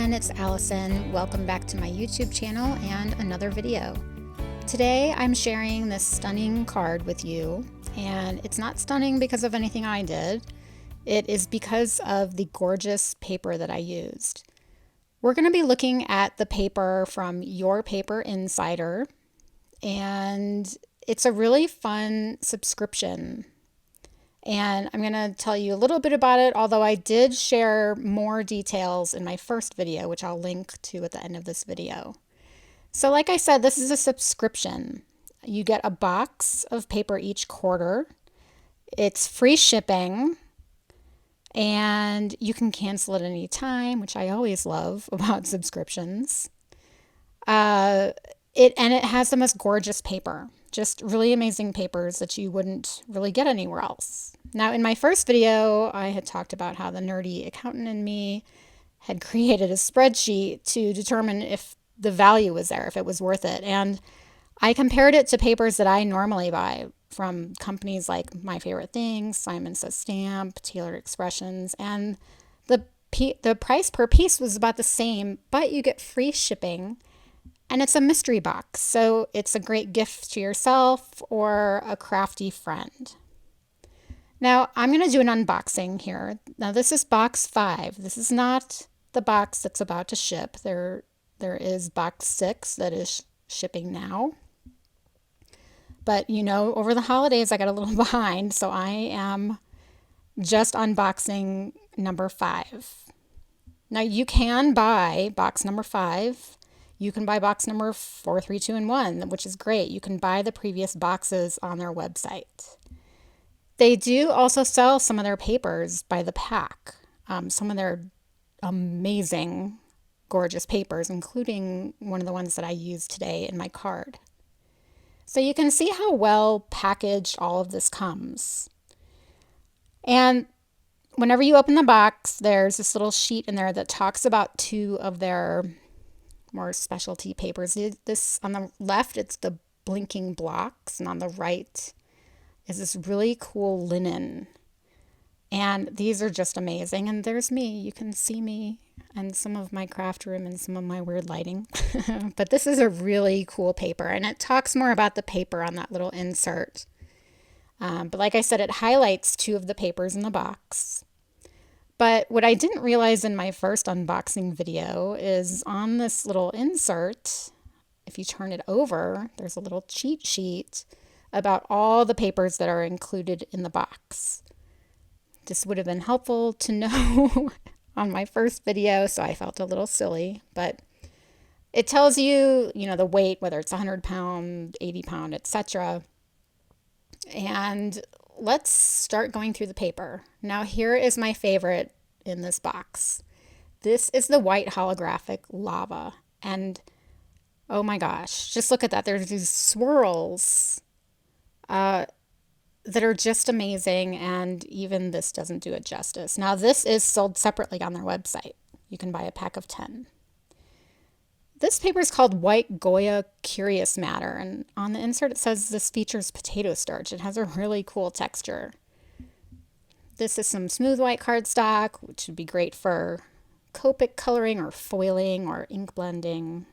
everyone, it's Allison. Welcome back to my YouTube channel and another video. Today I'm sharing this stunning card with you, and it's not stunning because of anything I did. It is because of the gorgeous paper that I used. We're going to be looking at the paper from Your Paper Insider, and it's a really fun subscription. And I'm going to tell you a little bit about it, although I did share more details in my first video, which I'll link to at the end of this video. So like I said, this is a subscription. You get a box of paper each quarter. It's free shipping, and you can cancel at any time, which I always love about subscriptions. It has the most gorgeous paper. Just really amazing papers that you wouldn't really get anywhere else. Now, in my first video, I had talked about how the nerdy accountant in me had created a spreadsheet to determine if the value was there, if it was worth it. And I compared it to papers that I normally buy from companies like My Favorite Things, Simon Says Stamp, Tailored Expressions, and the price per piece was about the same, but you get free shipping. And it's a mystery box, so it's a great gift to yourself or a crafty friend. Now, I'm going to do an unboxing here. Now, this is box 5. This is not the box that's about to ship. There is box 6 that is shipping now. But, you know, over the holidays, I got a little behind, so I am just unboxing number 5. Now, you can buy box number 5. You can buy box number 4, 3, 2, and 1, which is great. You can buy the previous boxes on their website. They do also sell some of their papers by the pack, some of their amazing, gorgeous papers, including one of the ones that I used today in my card. So you can see how well packaged all of this comes. And whenever you open the box, there's this little sheet in there that talks about 2 of their more specialty papers. This on the left, it's the blinking blocks, and on the right is this really cool linen. And these are just amazing. And there's me. You can see me and some of my craft room and some of my weird lighting. But this is a really cool paper, and it talks more about the paper on that little insert. But like I said, it highlights 2 of the papers in the box. But what I didn't realize in my first unboxing video is on this little insert, if you turn it over, there's a little cheat sheet about all the papers that are included in the box. This would have been helpful to know on my first video, so I felt a little silly, but it tells you, the weight, whether it's 100 pound, 80 pound, etc. And let's start going through the paper. Now, here is my favorite in this box. This is the white holographic lava. And oh my gosh, just look at that. There's these swirls that are just amazing. And even this doesn't do it justice. Now, this is sold separately on their website. You can buy a pack of 10. This paper is called White Goya Curious Matter, and on the insert it says this features potato starch. It has a really cool texture. This is some smooth white cardstock, which would be great for Copic coloring or foiling or ink blending.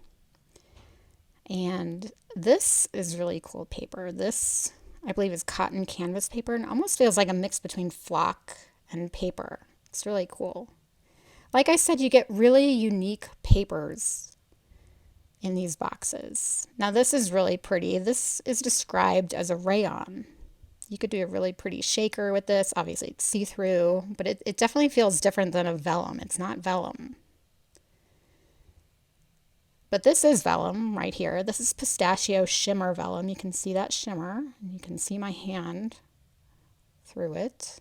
And this is really cool paper. This, I believe, is cotton canvas paper, and it almost feels like a mix between flock and paper. It's really cool. Like I said, you get really unique papers in these boxes. Now, this is really pretty. This is described as a rayon. You could do a really pretty shaker with this. Obviously, it's see-through, but it definitely feels different than a vellum. It's not vellum. But this is vellum right here. This is pistachio shimmer vellum. You can see that shimmer, and you can see my hand through it.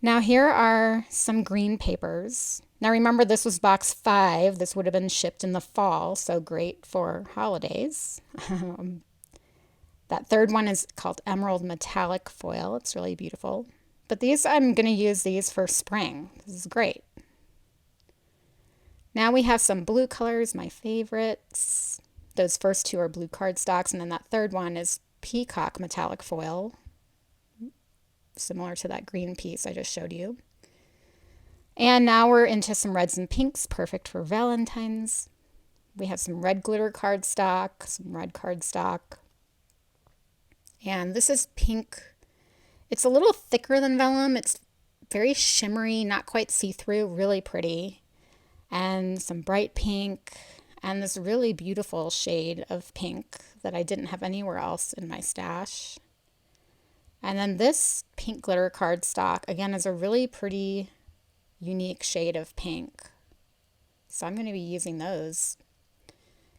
Now, here are some green papers. Now, remember, this was box 5. This would have been shipped in the fall, so great for holidays. That third one is called Emerald Metallic Foil. It's really beautiful. But I'm going to use these for spring. This is great. Now we have some blue colors, my favorites. Those first 2 are blue cardstocks, and then that third one is Peacock Metallic Foil, similar to that green piece I just showed you. And now we're into some reds and pinks, perfect for Valentine's. We have some red glitter cardstock, some red cardstock. And this is pink. It's a little thicker than vellum. It's very shimmery, not quite see-through, really pretty. And some bright pink and this really beautiful shade of pink that I didn't have anywhere else in my stash. And then this pink glitter cardstock, again, is a really pretty, unique shade of pink. So I'm going to be using those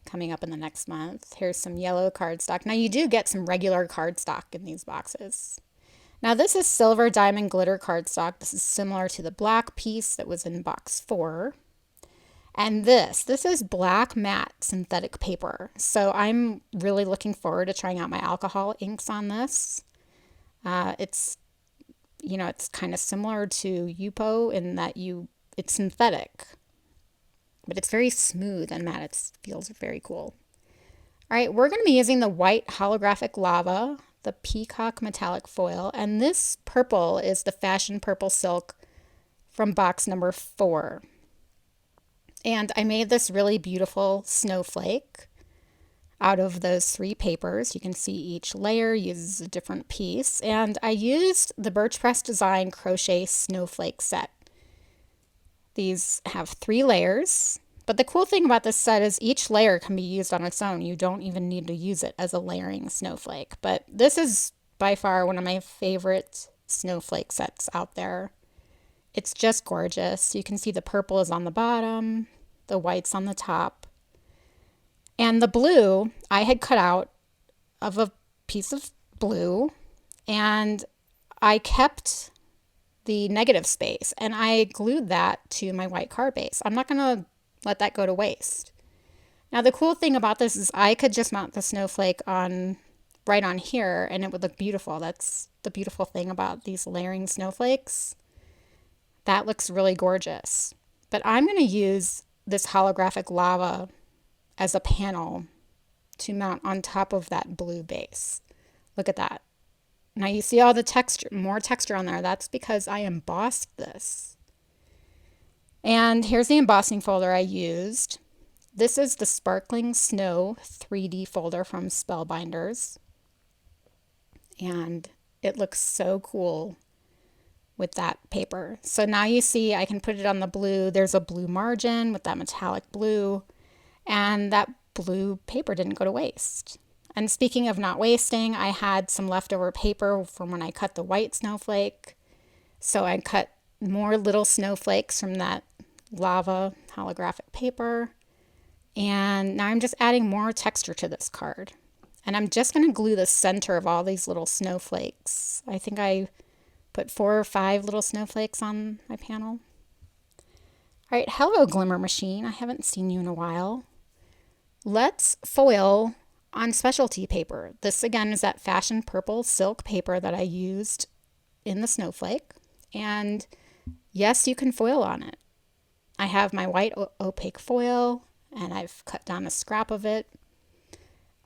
coming up in the next month. Here's some yellow cardstock. Now you do get some regular cardstock in these boxes. Now this is silver diamond glitter cardstock. This is similar to the black piece that was in box 4. And this is black matte synthetic paper. So I'm really looking forward to trying out my alcohol inks on this. It's kind of similar to Yupo in that it's synthetic, but it's very smooth and matte. It feels very cool. All right, we're going to be using the white holographic lava, the peacock metallic foil, and this purple is the fashion purple silk from box number 4. And I made this really beautiful snowflake out of those 3 papers. You can see each layer uses a different piece. And I used the Birch Press Design Crochet Snowflake set. These have 3 layers. But the cool thing about this set is each layer can be used on its own. You don't even need to use it as a layering snowflake. But this is by far one of my favorite snowflake sets out there. It's just gorgeous. You can see the purple is on the bottom, the white's on the top. And the blue I had cut out of a piece of blue, and I kept the negative space and I glued that to my white card base. I'm not going to let that go to waste. Now the cool thing about this is I could just mount the snowflake right on here and it would look beautiful. That's the beautiful thing about these layering snowflakes. That looks really gorgeous. But I'm going to use this holographic lava as a panel to mount on top of that blue base. Look at that. Now you see all the texture, more texture on there. That's because I embossed this. And here's the embossing folder I used. This is the Sparkling Snow 3D folder from Spellbinders. And it looks so cool with that paper. So now you see I can put it on the blue. There's a blue margin with that metallic blue, and that blue paper didn't go to waste. And speaking of not wasting, I had some leftover paper from when I cut the white snowflake. So I cut more little snowflakes from that lava holographic paper. And now I'm just adding more texture to this card. And I'm just going to glue the center of all these little snowflakes. I think I put 4 or 5 little snowflakes on my panel. All right, hello Glimmer Machine. I haven't seen you in a while. Let's foil on specialty paper. This again is that fashion purple silk paper that I used in the snowflake. And yes, you can foil on it. I have my white opaque foil and I've cut down a scrap of it.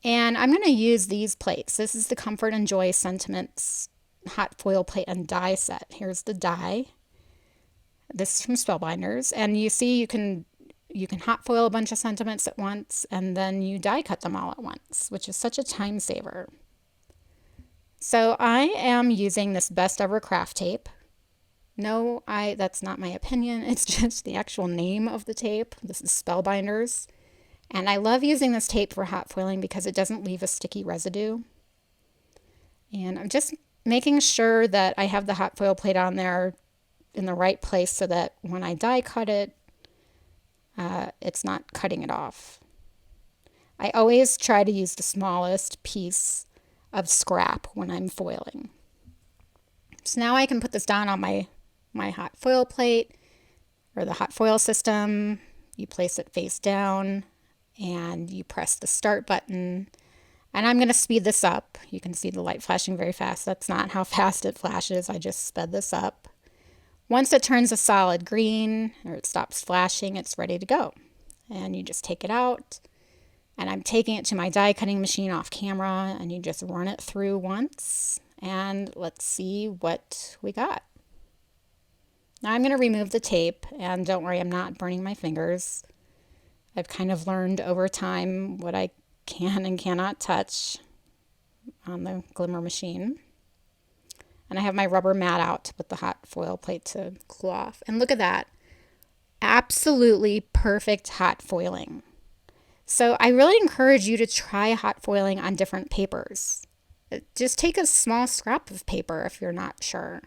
And I'm going to use these plates. This is the Comfort and Joy Sentiments hot foil plate and die set. Here's the die. This is from Spellbinders, and you see you can hot foil a bunch of sentiments at once and then you die cut them all at once, which is such a time saver. So I am using this best ever craft tape. No, that's not my opinion. It's just the actual name of the tape. This is Spellbinders. And I love using this tape for hot foiling because it doesn't leave a sticky residue. And I'm just making sure that I have the hot foil plate on there in the right place so that when I die cut it, it's not cutting it off. I always try to use the smallest piece of scrap when I'm foiling. So now I can put this down on my hot foil plate or the hot foil system. You place it face down and you press the start button. And I'm going to speed this up. You can see the light flashing very fast. That's not how fast it flashes. I just sped this up. Once it turns a solid green or it stops flashing, it's ready to go. And you just take it out. And I'm taking it to my die cutting machine off camera and you just run it through once. And let's see what we got. Now I'm going to remove the tape, and don't worry, I'm not burning my fingers. I've kind of learned over time what I can and cannot touch on the glimmer machine. And I have my rubber mat out to put the hot foil plate to cool off. And look at that. Absolutely perfect hot foiling. So I really encourage you to try hot foiling on different papers. Just take a small scrap of paper if you're not sure.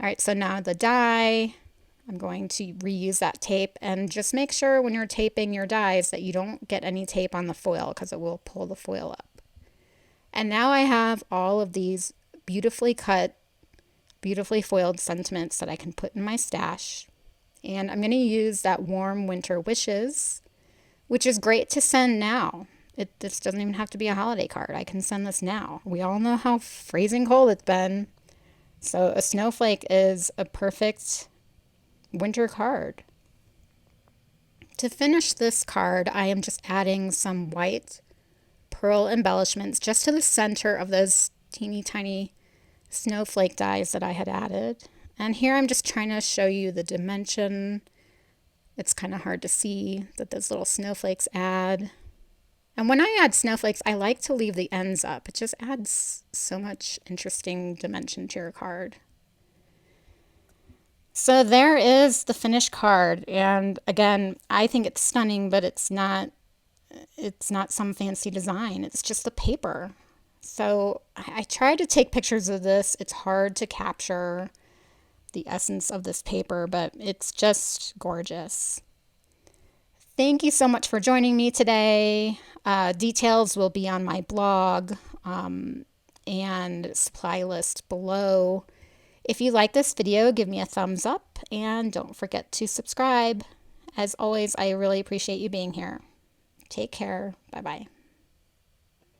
All right, so now the die, I'm going to reuse that tape, and just make sure when you're taping your dies that you don't get any tape on the foil because it will pull the foil up. And now I have all of these beautifully cut, beautifully foiled sentiments that I can put in my stash. And I'm going to use that Warm Winter Wishes, which is great to send now. This doesn't even have to be a holiday card. I can send this now. We all know how freezing cold it's been. So a snowflake is a perfect winter card. To finish this card, I am just adding some white pearl embellishments just to the center of those teeny tiny snowflake dies that I had added. And here I'm just trying to show you the dimension. It's kind of hard to see that those little snowflakes add. And when I add snowflakes, I like to leave the ends up. It just adds so much interesting dimension to your card. So there is the finished card. And again, I think it's stunning, but it's not some fancy design. It's just the paper. So I tried to take pictures of this. It's hard to capture the essence of this paper, but it's just gorgeous. Thank you so much for joining me today. Details will be on my blog and supply list below. If you like this video, give me a thumbs up and don't forget to subscribe. As always, I really appreciate you being here. Take care. Bye-bye.